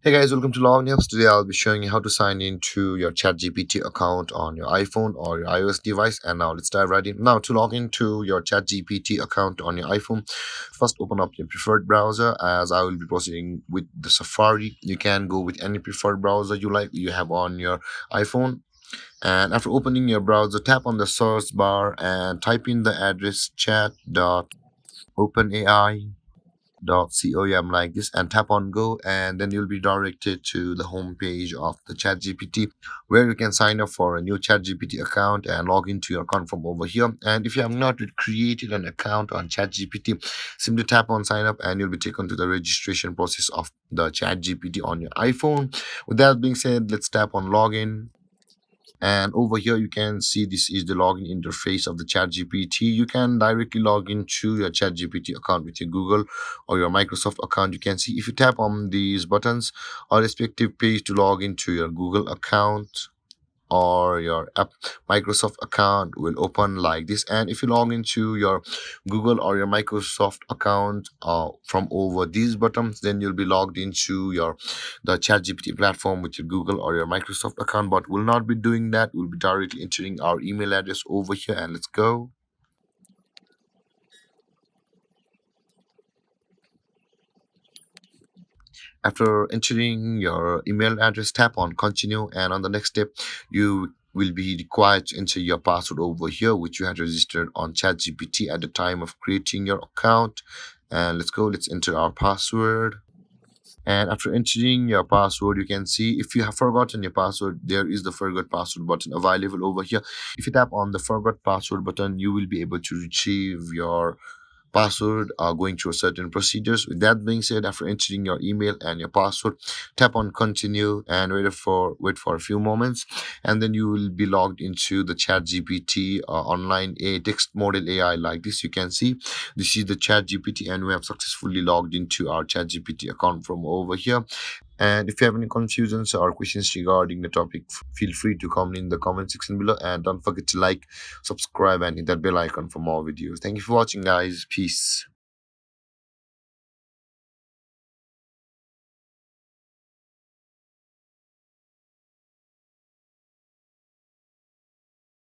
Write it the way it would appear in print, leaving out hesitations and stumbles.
Hey guys, welcome to Log News. Today I'll be showing you how to sign into your ChatGPT account on your iPhone or your iOS device. And now let's dive right in. Now to log into your ChatGPT account on your iPhone, first open up your preferred browser. As I will be proceeding with the Safari, you can go with any preferred browser you have on your iPhone. And after opening your browser, tap on the search bar and type in the address chat.openai.com like this and tap on go, and then you'll be directed to the home page of the ChatGPT where you can sign up for a new ChatGPT account and log into your account from over here. And if you have not yet created an account on ChatGPT, simply tap on sign up and you'll be taken to the registration process of the ChatGPT on your iPhone. With that being said, let's tap on login, and over here you can see this is the login interface of the ChatGPT. You can directly log into your ChatGPT account with your Google or your Microsoft account. You can see if you tap on these buttons, a respective page to log into your Google account or your app Microsoft account will open like this. And if you log into your Google or your Microsoft account from over these buttons, then you'll be logged into your the ChatGPT platform with your Google or your Microsoft account. But we'll not be doing that. We'll be directly entering our email address over here, and let's go. After entering your email address, tap on continue, and on the next step, you will be required to enter your password over here, which you had registered on ChatGPT at the time of creating your account. And let's go, let's enter our password. And after entering your password, you can see if you have forgotten your password, there is the forgot password button available over here. If you tap on the forgot password button, you will be able to retrieve your password going through certain procedures. With that being said, after entering your email and your password, tap on continue and wait for a few moments, and then you will be logged into the ChatGPT online a text model AI like this. You can see this is the ChatGPT, and we have successfully logged into our ChatGPT account from over here. And if you have any confusions or questions regarding the topic, feel free to comment in the comment section below. And don't forget to like, subscribe, and hit that bell icon for more videos. Thank you for watching, guys. Peace.